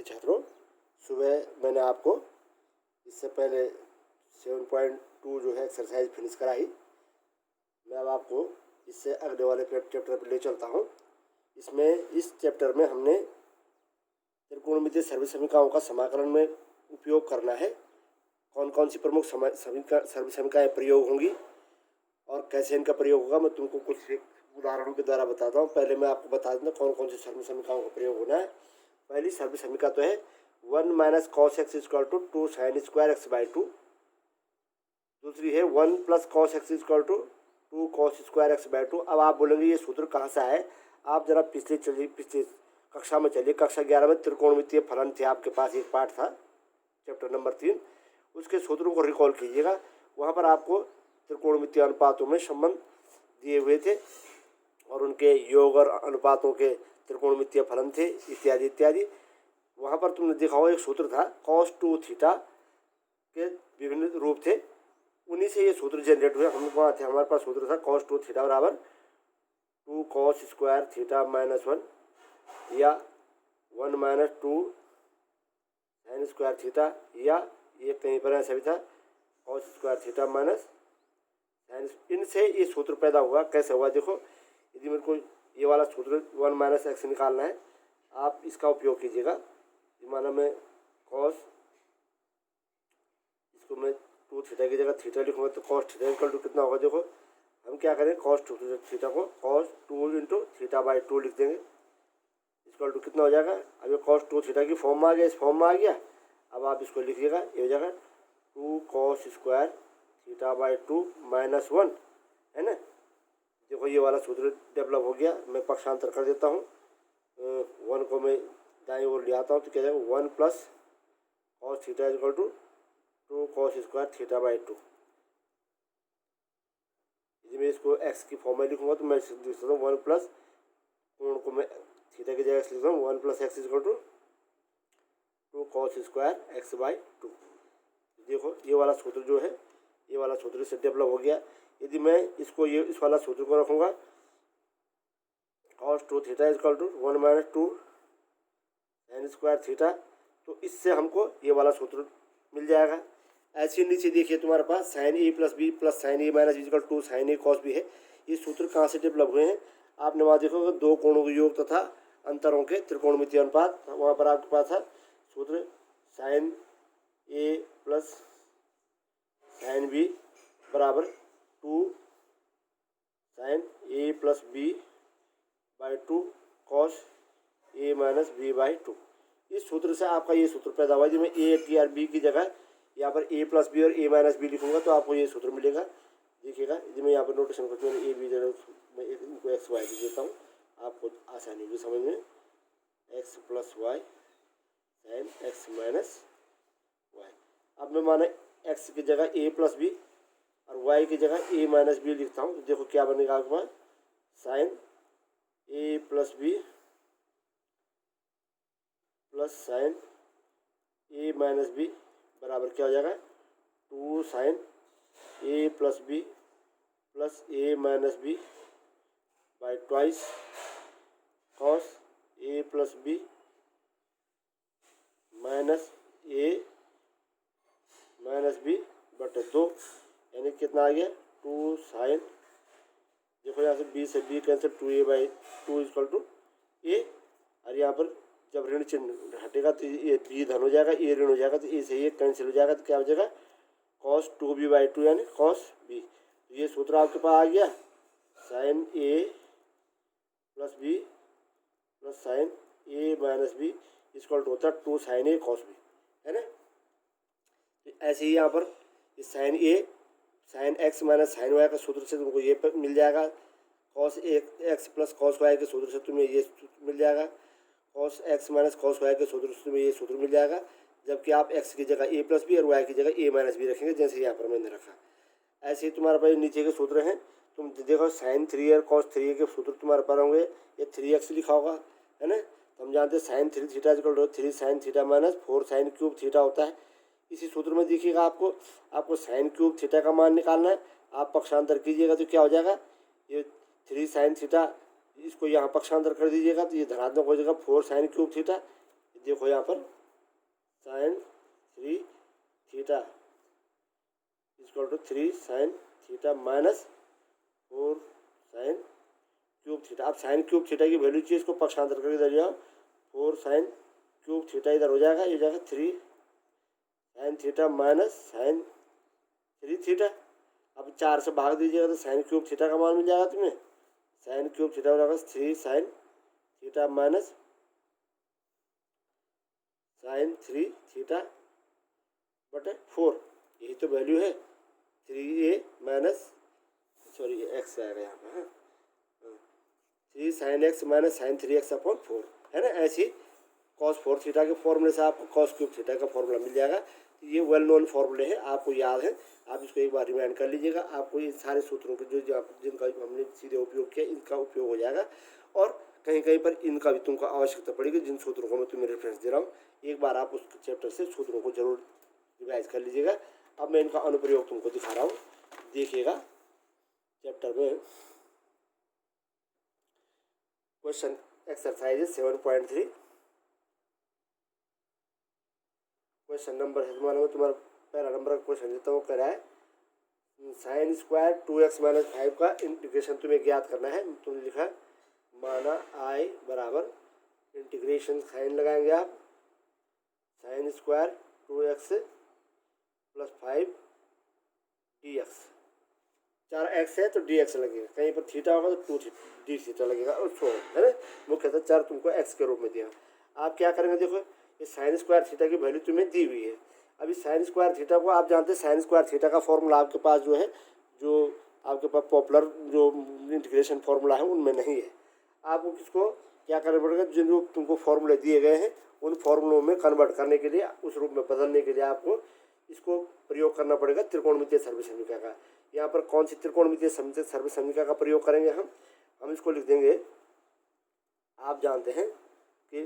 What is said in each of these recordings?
छात्रों, सुबह मैंने आपको इससे पहले 7.2 जो है एक्सरसाइज फिनिश कराई। मैं अब आपको इससे अगले वाले चैप्टर पर ले चलता हूँ। इसमें इस चैप्टर में हमने त्रिकोणमितीय सर्व समीकरणों का समाकलन में उपयोग करना है। कौन कौन सी प्रमुख सर्व समीकरण प्रयोग होंगी और कैसे इनका प्रयोग होगा, मैं तुमको कुछ उदाहरणों के द्वारा बताता हूँ। पहले मैं आपको बता दूँ कौन कौन सी सर्व समीकरणों का प्रयोग होना है। पहली सर्व समीकरण तो है 1 - cos x = 2 sin square x/2। दूसरी है 1 + cos x = 2 cos square x/2। अब आप बोलेंगे ये सूत्र कहाँ से आए? आप जरा पिछले कक्षा में चलिए। कक्षा 11 में त्रिकोणमितीय फलन थे, आपके पास एक पाठ था चैप्टर नंबर 3, उसके सूत्रों को रिकॉल कीजिएगा। वहाँ पर आपको त्रिकोणमितीय अनुपातों में संबंध दिए हुए थे और उनके योग और अनुपातों के त्रिकोणमितीय फलन थे इत्यादि इत्यादि। वहाँ पर तुमने देखा होगा एक सूत्र था cos 2 थीटा के विभिन्न रूप थे, उन्हीं से ये सूत्र जनरेट हुए। हम वहाँ थे, हमारे पास सूत्र था cos 2 थीटा बराबर 2 cos स्क्वायर थीटा -1 या 1 - 2 sin स्क्वायर थीटा, या ये कहीं पर ऐसा भी था cos square theta minus sin। इनसे ये सूत्र पैदा हुआ। कैसे हुआ देखो, यदि मेरे को ये वाला सूत्र 1 - x निकालना है, आप इसका उपयोग कीजिएगा। माना मैं cos, इसको मैं 2 थीटा की जगह थीटा लिखूँगा तो cos थीटा = कितना होगा? देखो हम क्या करें, cos 2 थीटा को cos 2 × θ/2 लिख देंगे। = कितना हो जाएगा? अब ये cos 2 थीटा की फॉर्म में आ गया, इस फॉर्म में आ गया। अब आप इसको लिखिएगा, ये हो जाएगा 2 cos स्क्वायर θ/2 -1, है ना। देखो ये वाला सूत्र डेवलप हो गया। मैं पक्षांतर कर देता हूँ, 1 को मैं दाईं ओर ले आता हूँ तो क्या जाएगा 1 + cos θ = 2 cos स्क्वायर θ/2। यदि मैं इसको x की फॉर्म में लिखूँगा तो मैं लिख सकता हूँ 1 + कोण को मैं थीटा की जगह लिखता हूँ 1 + x = 2 cos स्क्वायर x/2। देखो ये वाला सूत्र जो है, ये वाला सूत्र से डेवलप हो गया। यदि मैं इसको इस वाला सूत्र को रखूँगा cos 2 theta = 1 - 2 sin square theta, तो इससे हमको ये वाला सूत्र मिल जाएगा। ऐसे नीचे देखिए तुम्हारे पास sin a + b + sin a - b = 2 sin a cos b है। ये सूत्र कहाँ से डेवलप हुए हैं? आपने वहाँ देखोगे दो कोणों के योग तथा अंतरों के त्रिकोणमितीय अनुपात, वहाँ पर आपके पास था सूत्र sin a + sin b = 2 sin a + b/2 cos a - b/2। इस सूत्र से आपका ये सूत्र पैदा हुआ। यदि मैं a और b की जगह यहाँ पर a + b और a - b लिखूँगा तो आपको ये सूत्र मिलेगा। देखिएगा, यदि मैं यहाँ पर नोटेशन करती हूँ a b जगह मैं इनको x y दे देता हूँ, आपको आसानी होगी समझ में। x + y sin x - y। अब मैं माना x की जगह a + b और y की जगह a - b लिखता हूँ, तो देखो क्या बनेगा आपके पास sin a + b + sin a - b बराबर क्या हो जाएगा 2 sin a + b + a - b/2 cos a + b - a - b/2, यानी कितना आ गया 2 sin। देखो यहाँ से b से b कैंसिल, 2a/2 = a, और यहाँ पर जब ऋण चिन्ह हटेगा तो ये b धन हो जाएगा, ये ऋण हो जाएगा, तो ए से ये कैंसिल हो जाएगा, तो क्या हो जाएगा cos 2b/2 यानी cos b। तो ये सूत्र आपके पास आ गया sin a + b + sin a - b = होता है 2 sin a cos b, है ना। तो ऐसे ही यहाँ पर sin a sin x - sin y का सूत्र से तुमको ये मिल जाएगा। cos x + cos y के सूत्र से तुम्हें ये मिल जाएगा। cos x - cos y के सूत्र से तुम्हें ये सूत्र मिल जाएगा। जबकि आप x की जगह a + b और y की जगह a - b रखेंगे, जैसे यहाँ पर मैंने रखा। ऐसे ही तुम्हारे पास नीचे के सूत्र हैं। तुम देखो sin 3a और cos 3a के सूत्र तुम्हारे पास होंगे। ये 3x लिखा होगा, है ना। तो हम जानते हैं sin 3 theta = 3 sin theta - 4 sin cube theta होता है। इसी सूत्र में देखिएगा आपको sin क्यूब थीटा का मान निकालना है। आप पक्षांतर कीजिएगा तो क्या हो जाएगा, ये 3 sin थीटा, इसको यहाँ पक्षांतर कर दीजिएगा तो ये धनात्मक हो जाएगा 4 sin क्यूब थीटा। देखो यहाँ पर sine 3 theta equal to 3 sine theta minus 4 sine cube theta. अब साइन क्यूब थीटा की वैल्यू चाहिए, इसको पक्षांतर करके इधर जाओ, 4 साइन क्यूब थीटा इधर हो जाएगा, ये हो जाएगा 3 sine theta minus sine 3 theta. अब 4 से भाग दीजिएगा तो साइन क्यूब थीटा का मान मिल जाएगा तुम्हें। साइन क्यूब थीटा हो जाएगा 3 sine theta minus sine 3 theta बटे 4, यही तो वैल्यू है। 3a माइनस सॉरी एक्स आएगा यहाँ पर, हाँ 3 sine x minus sine 3x upon 4 है ना। ऐसे ही कॉस 4 थीटा के फॉर्मूले से आपको कॉस क्यूब थीटा का फॉर्मूला मिल जाएगा। तो ये वेल नोन फॉर्मूले हैं, आपको याद है, आप इसको एक बार रिमाइंड कर लीजिएगा। आपको ये सारे सूत्रों के जो जिनका हमने सीधे उपयोग किया इनका उपयोग हो जाएगा, और कहीं कहीं पर इनका भी तुमको आवश्यकता पड़ेगी। जिन सूत्रों को मैं तुम्हें रेफरेंस दे रहा हूँ, एक बार आप उस चैप्टर से सूत्रों को जरूर रिवाइज कर लीजिएगा। अब मैं इनका अनुप्रयोग तुमको दिखा रहा हूँ, देखिएगा। चैप्टर में क्वेश्चन एक्सरसाइज 7.3 क्वेश्चन नंबर है तुम्हारा पहला नंबर का क्वेश्चन देता हूँ। कह रहा है साइन स्क्वायर 2x माइनस 5 का इंटीग्रेशन तुम्हें ज्ञात करना है। तुमने लिखा माना I बराबर इंटीग्रेशन साइन लगाएंगे आप, sine square 2x plus 5 dx। 4x है तो dx लगेगा, कहीं पर थीटा होगा तो 2 डी थीटा लगेगा, और सो है ना। मुख्यतः 4 तुमको x के रूप में दिया। आप क्या करेंगे, देखो ये साइन स्क्वायर थीटा की वैल्यू तुम्हें दी हुई है। अभी साइन स्क्वायर थीटा को आप जानते हैं, साइन स्क्वायर थीटा का फॉर्मूला आपके पास जो है, जो आपके पास पॉपुलर जो इंटीग्रेशन फार्मूला है उनमें नहीं है। आपको किसको क्या करना पड़ेगा, जिन जो तुमको फॉर्मूले दिए गए हैं उन फॉर्मूलों में कन्वर्ट करने के लिए, उस रूप में बदलने के लिए आपको इसको प्रयोग करना पड़ेगा त्रिकोणमितीय सर्वसंविका का। यहाँ पर कौन सी त्रिकोणमितीय सर्वसंविका का प्रयोग करेंगे हम इसको लिख देंगे। आप जानते हैं कि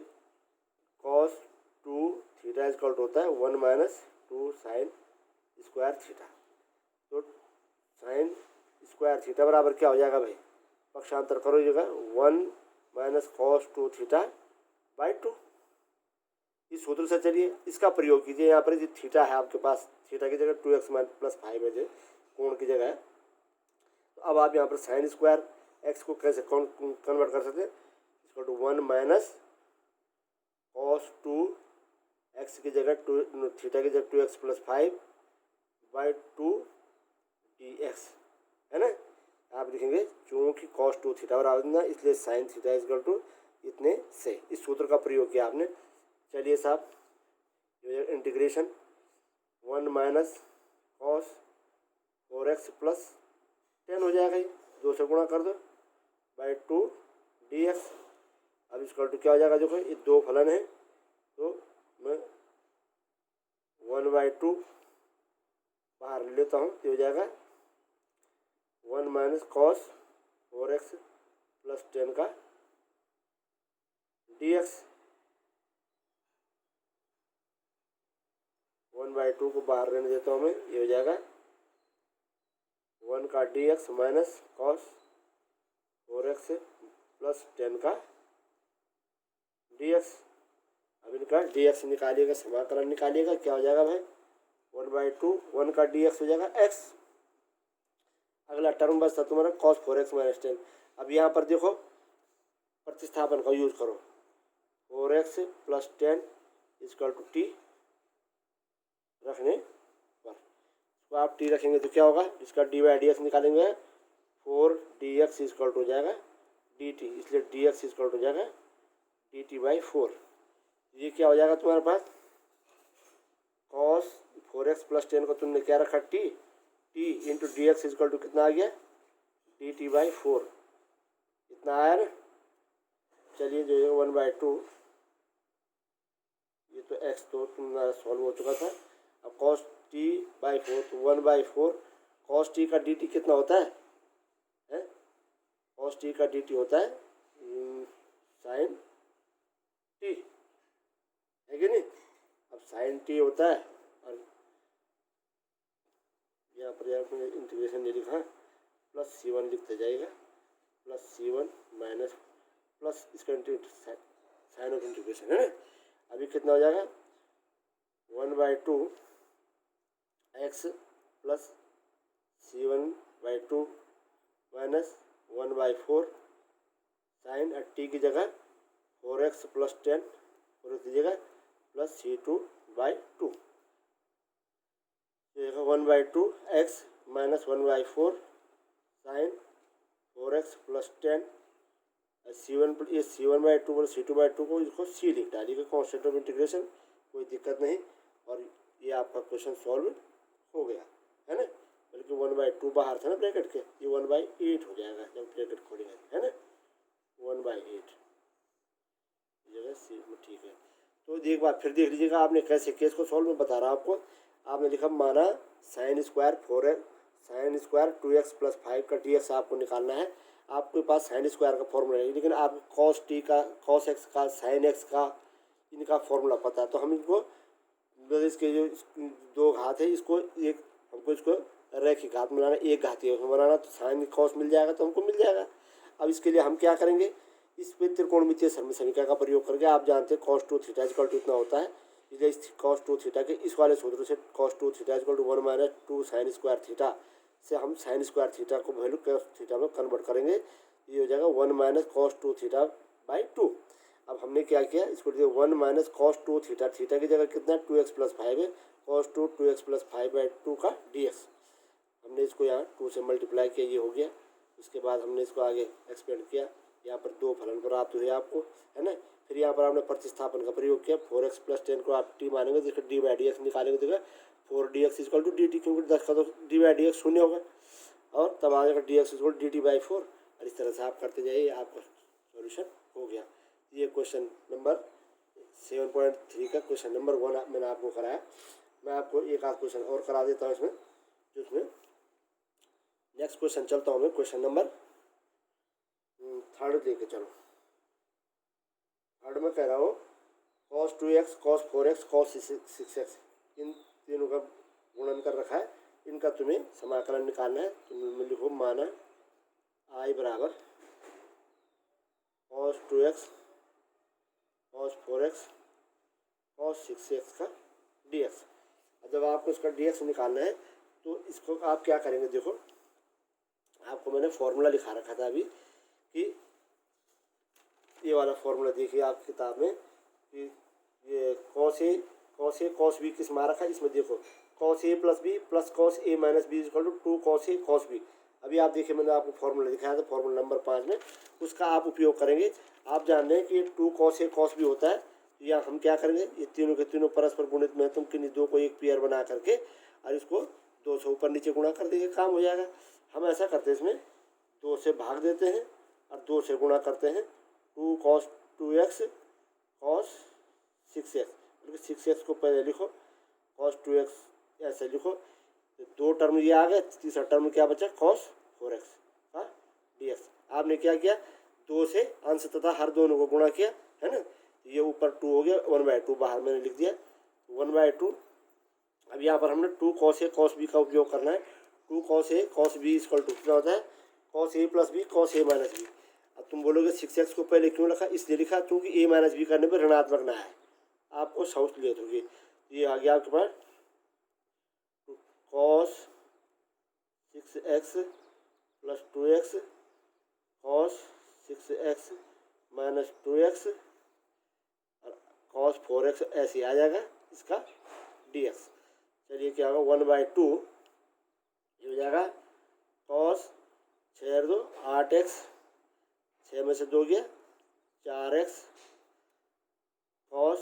cos 2 थीटा इक्वल टू होता है 1 माइनस 2 साइन स्क्वायर थीटा। तो साइन स्क्वायर थीटा बराबर क्या हो जाएगा भाई, पक्षांतर करोगे 1 माइनस cos 2 थीटा बाई 2। इस सूत्र से चलिए इसका प्रयोग कीजिए। यहाँ पर थीटा है आपके पास, थीटा की जगह 2x प्लस 5 है, कोण की जगह है। तो अब आप यहाँ पर साइन स्क्वायर एक्स को कैसे कन्वर्ट कर सकते हैं, इसको टू 1 माइनस cos 2 एक्स की जगह 2 थीटा की जगह 2x प्लस 5 बाई 2 dx है ना। आप लिखेंगे चूँकि cos 2 थीटा बराबर ना, इसलिए साइन थीटा इक्वल टू इतने से। इस सूत्र का प्रयोग किया आपने। चलिए साहब, integration 1 minus cos 4x plus 10 हो जाएगा, ये 2 से गुणा कर दो बाई 2 dx। अब इसका टू क्या हो जाएगा, देखो ये 2 फलन है तो मैं 1/2 बाहर ले लेता हूँ, तो हो जाएगा 1 माइनस cos 4x प्लस 10 का dx। 1/2 को बाहर रहने देता हूँ मैं, ये हो जाएगा 1 का dx minus cos 4x plus 10 का dx। अब इनका dx निकालिएगा, समाकलन निकालिएगा, क्या हो जाएगा भाई 1/2, 1 का dx हो जाएगा x। अगला टर्म बचता तुम्हारा cos 4x माइनस 10। अब यहाँ पर देखो प्रतिस्थापन का यूज करो, 4x plus 10 equal to T रखने पर, तो आप टी रखेंगे तो क्या होगा, इसका डी बाई डी एक्स निकालेंगे 4 dx इक्वल टू हो जाएगा dt, इसलिए dx इक्वल टू हो जाएगा dt बाई 4। ये क्या हो जाएगा तुम्हारे पास, cos 4x प्लस 10 को तुमने क्या रखा t into d x equal to कितना आ गया dt बाई 4, इतना आया ना। चलिए जो है 1/2, ये तो x तो तुम्हारा सॉल्व हो चुका था। अब cos t बाई 4, तो 1/4 cos t का dt कितना होता है cos t का dt होता है साइन t, है कि नहीं। अब साइन t होता है, और यहाँ पर इंटीग्रेशन ये लिखा प्लस c1 लिखते जाएगा, प्लस c1 माइनस प्लस इसका साइन ऑफ इंटीग्रेशन है ना। अभी कितना हो जाएगा 1/2 x plus C1/2 minus 1/4 sine t की जगह 4x प्लस 10 और की जगह प्लस C2/2 देखा 1/2 x minus 1/4 sine 4x plus 10 ये C1/2 और C2/2 को इसको C लिख डालिएगा कॉन्स्टेंट ऑफ इंटीग्रेशन, कोई दिक्कत नहीं। और ये आपका क्वेश्चन सॉल्व हो गया है ना, बल्कि 1/2 बाहर था ना ब्रैकेट के, ये 1/8 हो जाएगा जब ब्रैकेट खोलेगा है ना, 1/8 जगह C में। ठीक है, तो एक बार फिर देख लीजिएगा आपने कैसे केस को सॉल्व में बता रहा आपको। आपने लिखा माना sine square 4x sine square 2x plus 5 का dx आपको निकालना है। आपके पास साइन स्क्वायर का फॉर्मूला है, लेकिन आप कॉस टी का कॉस एक्स का साइन एक्स का इनका फॉर्मूला पता है, तो हम इनको इसके जो दो घात है इसको एक हमको इसको रैखिक घात मिलाना, एक घातीय उसमें बनाना, तो साइन कॉस मिल जाएगा तो हमको मिल जाएगा। अब इसके लिए हम क्या करेंगे, इस पे त्रिकोणमितीय समीकरण का प्रयोग करके, आप जानते हैं cos 2 थीटा इक्वल टू इतना होता है, इसलिए cos 2 थीटा के इस वाले सूत्र से cos 2 theta equal to 1 minus 2 sine square theta से हम साइन स्क्वायर थीटा को वैल्यू cos थीटा में कन्वर्ट करेंगे, ये हो जाएगा 1 माइनस cos 2 थीटा बाई 2। अब हमने क्या किया, इसको 1 माइनस cos 2 थीटा, थीटा की जगह कितना 2x प्लस 5 है, cos 2 प्लस 5/2 का dx, हमने इसको यहाँ 2 से मल्टीप्लाई किया, ये हो गया। उसके बाद हमने इसको आगे एक्सपेंड किया, यहाँ पर दो फलन प्राप्त हुए आपको है ना। फिर यहाँ पर आपने प्रतिस्थापन का प्रयोग किया, 4x प्लस 10 को आप टी मानेंगे, जिसको d/dx निकालेंगे, देखा 4dx इक्वल टू dt, क्योंकि 10 का तो d/dx शून्य होगा, और तब आ जाएगा dx इक्वल dt/4, और इस तरह से आप करते जाइए, आपका सॉल्यूशन हो गया। ये क्वेश्चन नंबर 7.3 का क्वेश्चन नंबर 1 मैंने आपको कराया। मैं आपको एक आध क्वेश्चन और करा देता हूँ इसमें, जिसमें नेक्स्ट क्वेश्चन चलता हूँ मैं, क्वेश्चन नंबर 3 लेके चलो। 3 में कह रहा हूँ cos 2x cos 4x cos 6x, इन तीनों का गुणन कर रखा है, इनका तुम्हें समाकलन निकालना है। तुम लिखो माना I बराबर cos 2x cos 4x cos 6x का dx। जब आपको इसका dx निकालना है तो इसको आप क्या करेंगे, देखो आपको मैंने फॉर्मूला लिखा रखा था अभी, कि ये वाला फॉर्मूला देखिए आप किताब में, कि ये cos a cos b किस मार रखा है, इसमें देखो cos a plus B plus cos a minus b equal to 2 cos a cos b। अभी आप देखिए मैंने आपको फॉर्मूला दिखाया था, फॉर्मूला नंबर 5 में, उसका आप उपयोग करेंगे। आप जान रहे हैं कि 2 cos a cos b होता है, या हम क्या करेंगे, ये तीनों के तीनों परस्पर गुणित में तुम किन्हीं दो को एक पेयर बना करके और इसको 2 से ऊपर नीचे गुणा कर देंगे, काम हो जाएगा। हम ऐसा करते हैं, इसमें 2 से भाग देते हैं और 2 से गुणा करते हैं, 2 cos 2x cos 6x, 6x को पहले लिखो, cos 2x ऐसे लिखो, दो टर्म ये आ गए, तीसरा टर्म क्या बचा cos 4x का dx। आपने क्या किया, 2 से अंश तथा हर दोनों को गुणा किया है ना, ये ऊपर 2 हो गया, 1/2 बाहर मैंने लिख दिया 1/2। अब यहाँ पर हमने 2 cos a cos b का उपयोग करना है, 2 cos a cos b equal to कितना होता है cos a plus b cos a minus b। अब तुम बोलोगे 6x को पहले क्यों लिखा, इसलिए लिखा क्योंकि a माइनस b करने पर ऋणात्मक ना है, आपको सहूलियत होगी। ये आ गया आपके पास cos 6x plus 2x cos 6x minus 2x और cos 4x ऐसे आ जाएगा इसका dx। चलिए क्या होगा 1/2, ये हो जाएगा cos 6 2 8x, 6 में से 2 गया 4x cos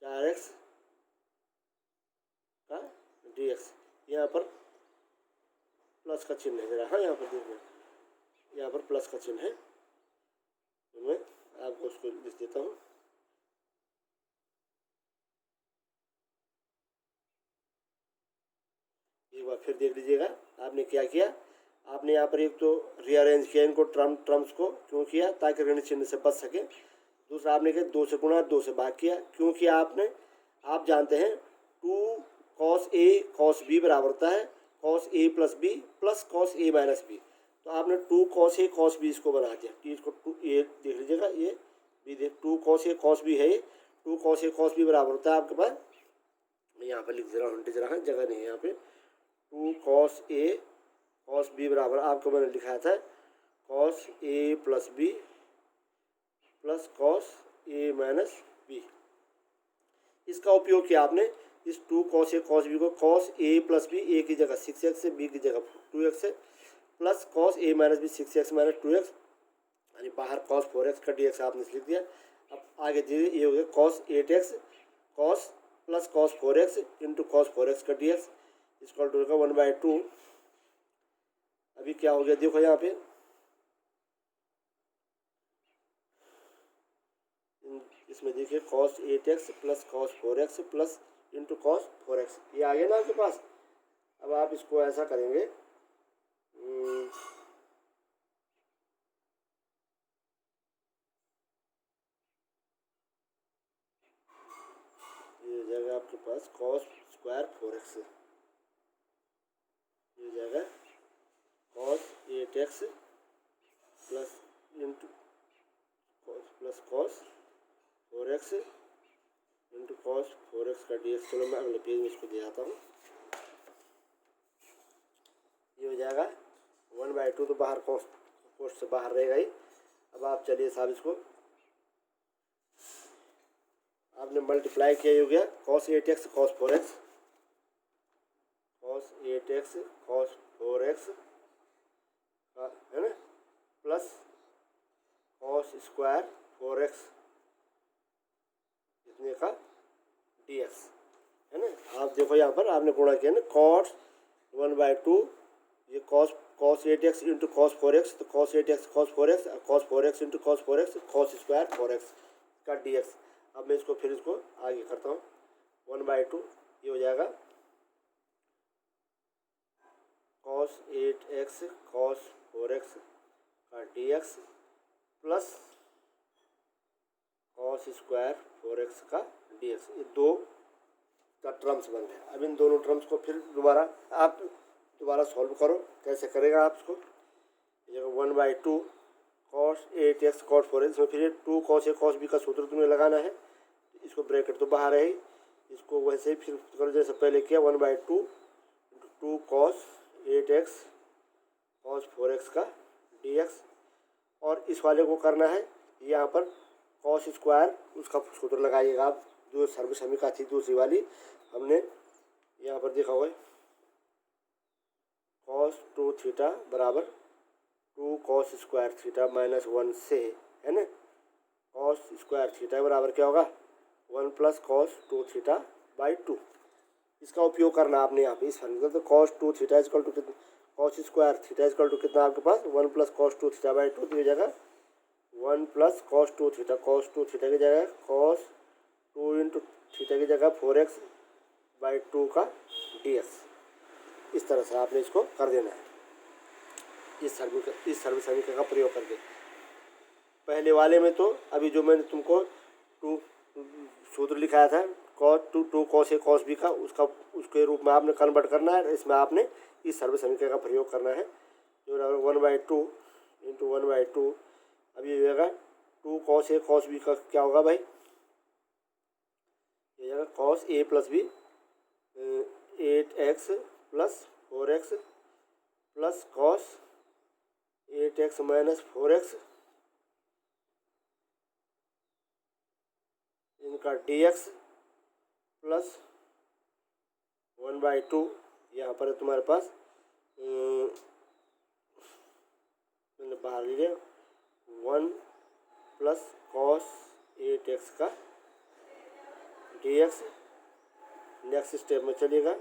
4x का dx। यहाँ पर प्लस का चिन्ह है जरा, हाँ यहाँ पर देखना, यहाँ पर प्लस का चिन्ह है, तो मैं आपको उसको लिख देता हूँ। एक बार फिर देख लीजिएगा आपने क्या किया, आपने यहाँ पर एक तो रीअरेंज किया इनको, टर्म्स को क्यों किया, ताकि ऋण चिन्ह से बच सके। दूसरा आपने किया 2 से गुणा 2 से भाग किया, क्योंकि आप जानते हैं 2 cos a cos b बराबर होता है cos a plus b plus cos a minus b। तो आपने 2 cos a cos b इसको बना दिया, इसको 2 a देख लीजिएगा, ये b देख 2 cos a cos b है, टू कॉस ए कॉस बी बराबर होता है आपके पास, मैं यहाँ पर लिख दे रहा हूँ, जरा जगह नहीं है यहाँ पे, टू कॉस ए कॉस बी बराबर आपको मैंने लिखाया था cos A plus B plus cos A minus B. इसका उपयोग किया आपने इस टू कॉस ए कॉस बी को cos A plus B, A की जगह 6x है, बी की जगह 2x है, plus cos A minus B 6x minus 2x, यानी बाहर कॉस 4x का dx आपने लिख दिया। अब आगे धीरे ये हो गया cos 8x cos plus cos 4x into cos 4x का dx इक्वल टू होगा 1/2। अभी क्या हो गया देखो यहाँ पे, इसमें देखिए cos 8x plus cos 4x plus into cos 4x, ये आ गया ना आपके पास। अब आप इसको ऐसा करेंगे, ये हो जाएगा आपके पास कॉस स्क्वायर 4x, ये हो जाएगा cos 8x plus into plus cos 4x into cos 4x का dx। चलो मैं अगले पेज में इसको दे आता हूँ, ये हो जाएगा 1/2, तो बाहर कॉस से बाहर रहेगा ही। अब आप चलिए साहब इसको आपने मल्टीप्लाई किया, हो गया cos 8x cos 4x, cos 8x cos 4x है ना, प्लस कॉस स्क्वायर 4x इतने का dx है ना। आप देखो यहाँ पर आपने गुणा किया ना कॉस 1/2, ये cos 8x into cos 4x, तो cos 8x cos 4x into cos 4x cos square 4x का dx। अब मैं इसको फिर इसको आगे करता हूँ, 1/2 ये हो जाएगा कॉस 8x कॉस 4x का dx plus cos square 4x का dx, ये दो का टर्म्स बन गए। अब इन दोनों टर्म्स को फिर आप दोबारा सॉल्व करो, कैसे करेगा आप इसको, ये 1/2 कॉस 8x कॉस 4x में फिर 2 कॉस ए कॉस बी का सूत्र तुम्हें लगाना है, इसको ब्रैकेट तो बाहर है ही, इसको वैसे ही फिर करो जैसे पहले किया 1/2 2 कॉस 8x कॉस 4x का dx, और इस वाले को करना है यहाँ पर कॉस स्क्वायर उसका सूत्र लगाइएगा आप, जो सर्व समीकरण थी दूसरी वाली हमने यहाँ पर देखा हुआ है, कॉस 2 थीटा बराबर 2 कॉस स्क्वायर थीटा माइनस 1 से, है ना, कॉस स्क्वायर थीटा बराबर क्या होगा 1 प्लस कॉस 2 थीटा बाई 2। इसका उपयोग करना आपने यहाँ पे इस फॉर्मूले, तो कॉस 2 थीटा इक्वल टू कितना, cos square theta equal to कितना आपके पास 1 प्लस कॉस 2 थीटा बाई 2, तो ये जाएगा 1 प्लस कॉस 2 थीटा, कॉस 2 थीटा की जगह कॉस 2 इंटू थीटा की जगह 4x बाई 2 का dx। इस तरह से आपने इसको कर देना है इस सर्व समीकरण का प्रयोग करके। पहले वाले में तो अभी जो मैंने तुमको टू सूत्र लिखाया था टू कॉस ए कॉस बी का, उसके रूप में आपने कन्वर्ट करना है, इसमें आपने इस सर्व समीकरण का प्रयोग करना है, जो 1/2 इंटू 1/2। अब ये होगा 2 कॉस ए कॉस बी का क्या होगा भाई, ये जाएगा cos A plus B 8x plus 4x plus cos 8x minus 4x इनका dx प्लस 1/2, यहाँ पर तुम्हारे पास मैंने बाहर लिया 1 प्लस कॉस 8x का dx। नेक्स्ट स्टेप में चलिएगा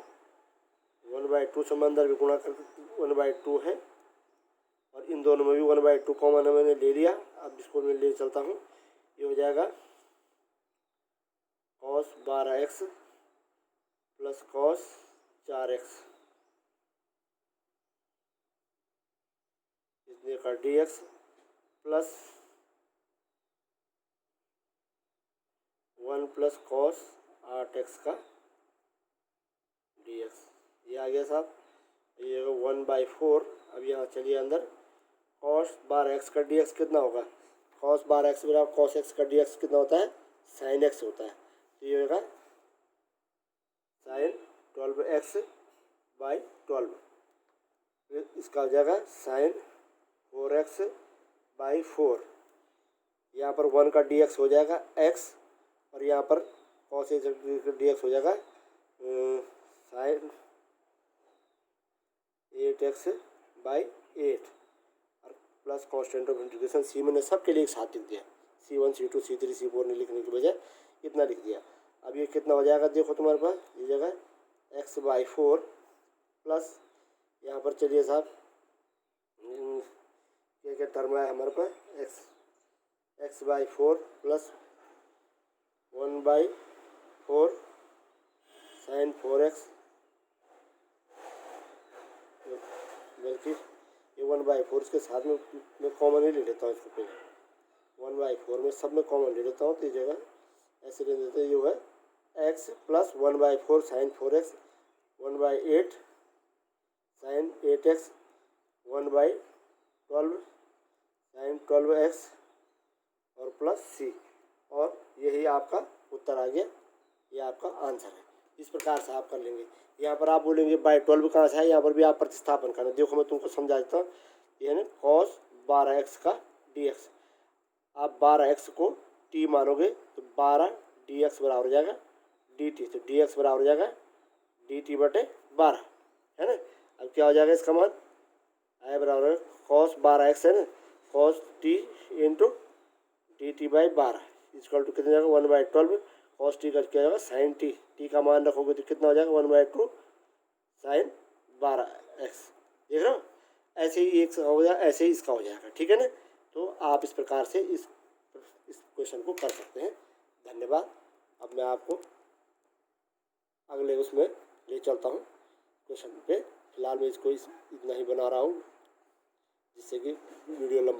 1/2 से अंदर भी गुणा करके 1/2 है, और इन दोनों में भी 1/2 कॉमन मैंने ले लिया। अब इसको मैं ले चलता हूँ, ये हो जाएगा cos 12x plus cos 4x इतने का dx प्लस 1 प्लस कॉस 8x का dx। ये आ गया साहब, ये 1/4। अब यहाँ चलिए अंदर कॉस 12x का dx कितना होगा, कॉस 12x बराबर कॉस x का dx कितना होता है साइन एक्स होता है। तो ये होगा साइन 12x/12। फिर इसका हो जाएगा साइन 4x/4। यहाँ पर 1 का dx हो जाएगा x, और यहाँ पर cos a dx हो जाएगा साइन 8x/8, और plus constant of integration c मैंने सबके लिए एक साथ लिख दिया, C1 C2 C3 C4 ने लिखने की बजाय इतना लिख दिया। अब ये कितना हो जाएगा देखो तुम्हारे पास, ये जगह x/4 प्लस यहाँ पर चलिए साहब क्या टर्म है हमारे पास, x/4 प्लस 1/4 साइन 4x, बल्कि ये 1/4 इसके साथ में मैं कॉमन ही ले लेता हूँ इसको पहले, 1/4 में सब में कॉमन ले लेता हूँ। तो ये जगह ऐसे ले लेते हैं, ये है x plus 1/4 sine 4x 1/8 sine 8x 1/12 sine 12x और प्लस c, और यही आपका उत्तर आ गया, ये आपका आंसर है। इस प्रकार से आप कर लेंगे। यहाँ पर आप बोलेंगे /12 कहाँ से है, यहाँ पर भी आप प्रतिस्थापन करना। देखो मैं तुमको समझा देता हूँ। ये है cos 12x का dx, आप 12x को t मानोगे तो 12 dx बराबर हो जाएगा dt, तो dx बराबर हो जाएगा dt/12, है ना। अब क्या हो जाएगा इसका मान, आई बराबर है cos 12x है ना, cos t into dt/12 equal to कितना जाएगा 1/12 cos t का क्या जाएगा साइन t, t का मान रखोगे तो कितना हो जाएगा 1/2 साइन 12x। देख रहे हो, ऐसे ही एक हो जाएगा, ऐसे ही इसका हो जाएगा, ठीक है ना। तो आप इस प्रकार से इस क्वेश्चन को कर सकते हैं। धन्यवाद। अब मैं आपको अगले उसमें ले चलता हूँ क्वेश्चन पे। फिलहाल मैं इसको इतना ही बना रहा हूँ जिससे कि वीडियो लंबा ना